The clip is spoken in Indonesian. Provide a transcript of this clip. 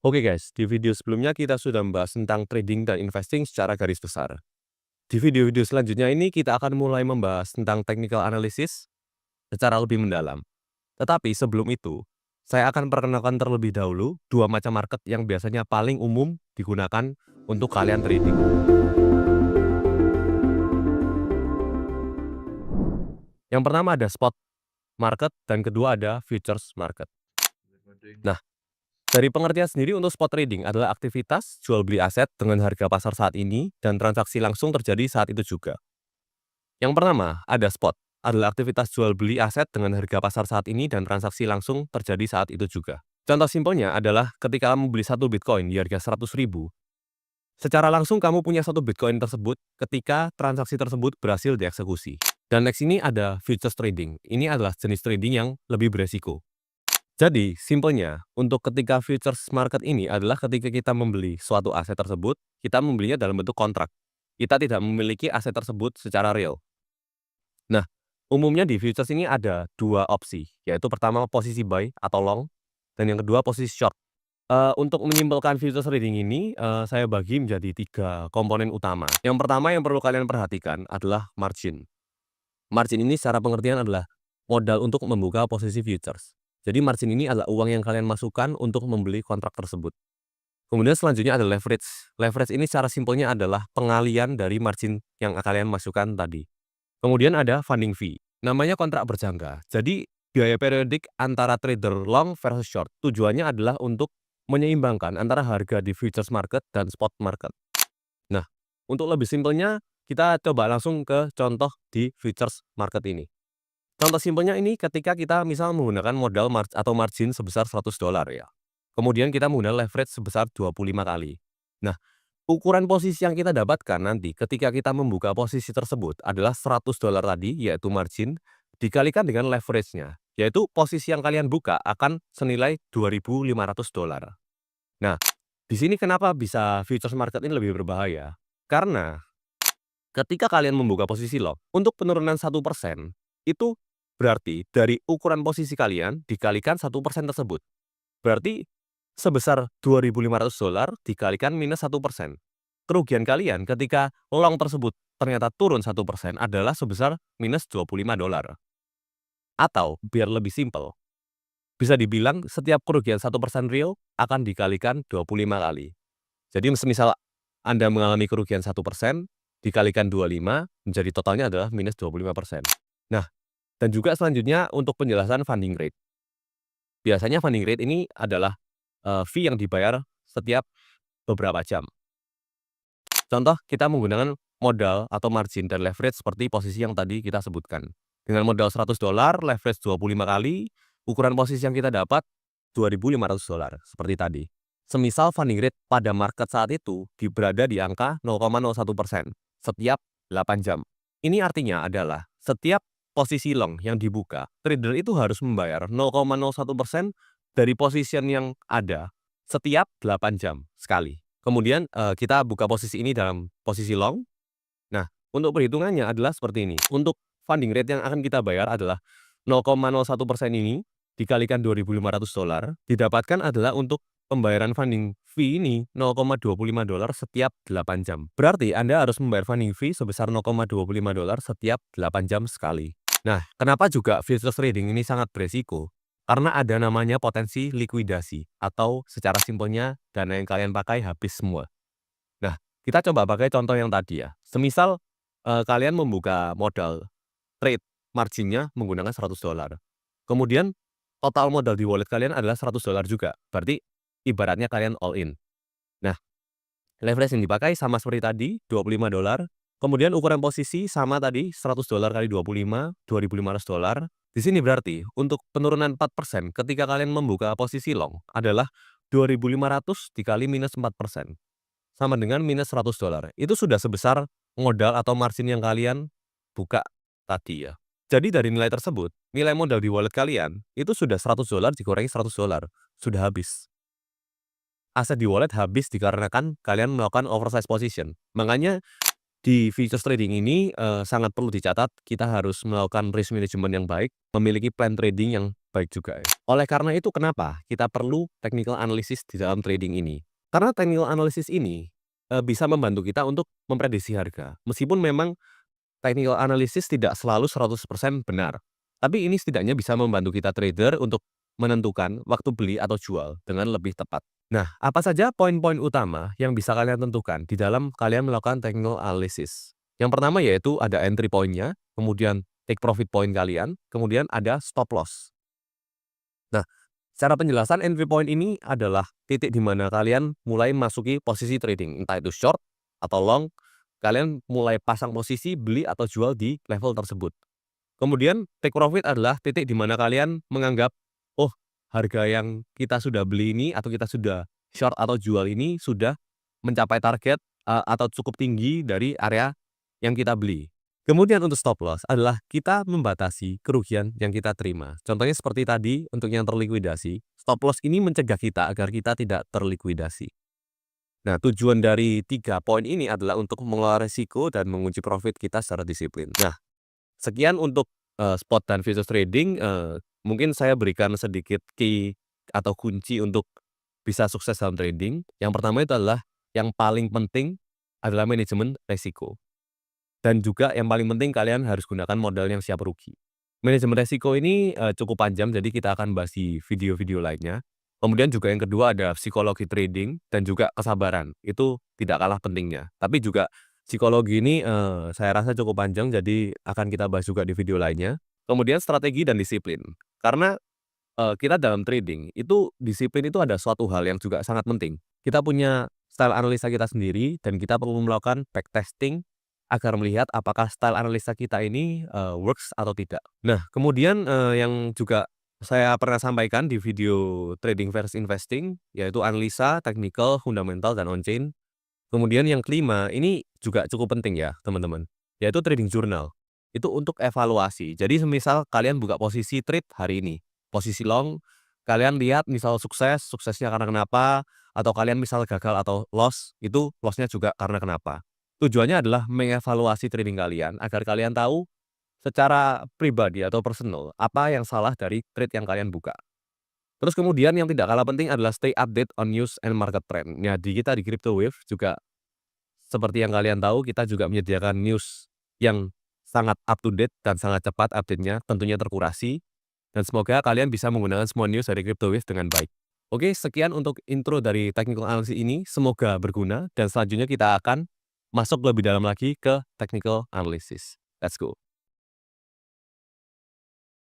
Oke guys, di video sebelumnya kita sudah membahas tentang trading dan investing secara garis besar. Di video-video selanjutnya ini kita akan mulai membahas tentang technical analysis secara lebih mendalam. Tetapi sebelum itu, saya akan perkenalkan terlebih dahulu dua macam market yang biasanya paling umum digunakan untuk kalian trading. Yang pertama ada spot market dan kedua ada futures market. Nah, dari pengertian sendiri untuk spot trading adalah aktivitas jual beli aset dengan harga pasar saat ini dan transaksi langsung terjadi saat itu juga. Yang pertama, ada spot, adalah aktivitas jual beli aset dengan harga pasar saat ini dan transaksi langsung terjadi saat itu juga. Contoh simpelnya adalah ketika kamu beli satu Bitcoin di harga 100.000, secara langsung kamu punya satu Bitcoin tersebut ketika transaksi tersebut berhasil dieksekusi. Dan next ini ada futures trading. Ini adalah jenis trading yang lebih beresiko. Jadi, simpelnya, untuk ketika futures market ini adalah ketika kita membeli suatu aset tersebut, kita membelinya dalam bentuk kontrak. Kita tidak memiliki aset tersebut secara real. Nah, umumnya di futures ini ada dua opsi, yaitu pertama posisi buy atau long, dan yang kedua posisi short. Untuk menyimpulkan futures trading ini, saya bagi menjadi tiga komponen utama. Yang pertama yang perlu kalian perhatikan adalah margin. Margin ini secara pengertian adalah modal untuk membuka posisi futures. Jadi margin ini adalah uang yang kalian masukkan untuk membeli kontrak tersebut. Kemudian selanjutnya ada leverage. Leverage ini secara simpelnya adalah pengalian dari margin yang kalian masukkan tadi. Kemudian ada funding fee. Namanya kontrak berjangka. Jadi biaya periodik antara trader long versus short. Tujuannya adalah untuk menyeimbangkan antara harga di futures market dan spot market. Nah, untuk lebih simpelnya kita coba langsung ke contoh di futures market ini. Contoh simpelnya ini ketika kita misal menggunakan modal atau margin sebesar $100 ya. Kemudian kita menggunakan leverage sebesar 25 kali. Nah, ukuran posisi yang kita dapatkan nanti ketika kita membuka posisi tersebut adalah $100 tadi, yaitu margin, dikalikan dengan leverage-nya, yaitu posisi yang kalian buka akan senilai $2.500. Nah, di sini kenapa bisa futures market ini lebih berbahaya? Karena ketika kalian membuka posisi long, untuk penurunan 1%, itu berarti dari ukuran posisi kalian dikalikan 1% tersebut. Berarti sebesar $2.500 dikalikan minus 1%. Kerugian kalian ketika long tersebut ternyata turun 1% adalah sebesar minus $25. Atau biar lebih simpel, bisa dibilang setiap kerugian 1% real akan dikalikan 25 kali. Jadi semisal Anda mengalami kerugian 1%, dikalikan 25, menjadi totalnya adalah minus 25%. Nah, dan juga selanjutnya untuk penjelasan funding rate. Biasanya funding rate ini adalah fee yang dibayar setiap beberapa jam. Contoh, kita menggunakan modal atau margin dan leverage seperti posisi yang tadi kita sebutkan. Dengan modal $100, leverage 25 kali, ukuran posisi yang kita dapat $2.500 seperti tadi. Semisal funding rate pada market saat itu berada di angka 0,01% setiap 8 jam. Ini artinya adalah setiap posisi long yang dibuka, trader itu harus membayar 0,01% dari position yang ada setiap 8 jam sekali. Kemudian kita buka posisi ini dalam posisi long. Nah, untuk perhitungannya adalah seperti ini. Untuk funding rate yang akan kita bayar adalah 0,01% ini dikalikan $2.500 didapatkan adalah untuk pembayaran funding fee ini $0,25 setiap 8 jam. Berarti Anda harus membayar funding fee sebesar $0,25 setiap 8 jam sekali. Nah, kenapa juga futures trading ini sangat beresiko? Karena ada namanya potensi likuidasi atau secara simpelnya dana yang kalian pakai habis semua. Nah, kita coba pakai contoh yang tadi ya. Semisal kalian membuka modal trade marginnya menggunakan $100. Kemudian total modal di wallet kalian adalah $100 juga. Berarti ibaratnya kalian all in. Nah, leverage yang dipakai sama seperti tadi, $25. Kemudian ukuran posisi sama tadi, $100 kali 25, $2.500. Di sini berarti untuk penurunan 4% ketika kalian membuka posisi long adalah 2.500 dikali minus 4%. Sama dengan minus $100. Itu sudah sebesar modal atau margin yang kalian buka tadi ya. Jadi dari nilai tersebut, nilai modal di wallet kalian itu sudah $100 dikurangi $100. Sudah habis. Aset di wallet habis dikarenakan kalian melakukan oversize position. Makanya Di futures trading ini, sangat perlu dicatat, kita harus melakukan risk management yang baik, memiliki plan trading yang baik juga ya. Oleh karena itu kenapa kita perlu technical analysis di dalam trading ini? Karena technical analysis ini, bisa membantu kita untuk memprediksi harga. Meskipun memang technical analysis tidak selalu 100% benar, tapi ini setidaknya bisa membantu kita trader untuk menentukan waktu beli atau jual dengan lebih tepat. Nah, apa saja poin-poin utama yang bisa kalian tentukan di dalam kalian melakukan technical analysis? Yang pertama yaitu ada entry point-nya, kemudian take profit point kalian, kemudian ada stop loss. Nah, secara penjelasan entry point ini adalah titik di mana kalian mulai masuki posisi trading, entah itu short atau long, kalian mulai pasang posisi beli atau jual di level tersebut. Kemudian take profit adalah titik di mana kalian menganggap, oh, harga yang kita sudah beli ini atau kita sudah short atau jual ini sudah mencapai target, atau cukup tinggi dari area yang kita beli. Kemudian untuk stop loss adalah kita membatasi kerugian yang kita terima. Contohnya seperti tadi untuk yang terlikuidasi, stop loss ini mencegah kita agar kita tidak terlikuidasi. Nah, tujuan dari 3 poin ini adalah untuk mengelola risiko dan mengunci profit kita secara disiplin. Nah, sekian untuk, spot dan futures trading, mungkin saya berikan sedikit key atau kunci untuk bisa sukses dalam trading. Yang pertama itu adalah yang paling penting adalah manajemen resiko. Dan juga yang paling penting kalian harus gunakan modal yang siap rugi. Manajemen resiko ini, cukup panjang, jadi kita akan bahas di video-video lainnya. Kemudian juga yang kedua ada psikologi trading dan juga kesabaran, itu tidak kalah pentingnya. Tapi juga psikologi ini, saya rasa cukup panjang, jadi akan kita bahas juga di video lainnya. Kemudian strategi dan disiplin. Karena, kita dalam trading, itu disiplin itu ada suatu hal yang juga sangat penting. Kita punya style analisa kita sendiri dan kita perlu melakukan backtesting agar melihat apakah style analisa kita ini, works atau tidak. Nah, kemudian, yang juga saya pernah sampaikan di video trading versus investing, yaitu analisa, technical, fundamental, dan on-chain. Kemudian yang kelima, ini juga cukup penting ya teman-teman, yaitu trading journal. Itu untuk evaluasi. Jadi semisal kalian buka posisi trade hari ini, posisi long, kalian lihat misal sukses, suksesnya karena kenapa, atau kalian misal gagal atau loss, itu loss-nya juga karena kenapa. Tujuannya adalah mengevaluasi trading kalian agar kalian tahu secara pribadi atau personal apa yang salah dari trade yang kalian buka. Terus kemudian yang tidak kalah penting adalah stay update on news and market trend. Ya, di kita di Crypto Wave juga seperti yang kalian tahu, kita juga menyediakan news yang sangat up to date dan sangat cepat update-nya, tentunya terkurasi, dan semoga kalian bisa menggunakan semua news dari CryptoWave dengan baik. Oke, sekian untuk intro dari technical analysis ini, semoga berguna, dan selanjutnya kita akan masuk lebih dalam lagi ke technical analysis. Let's go.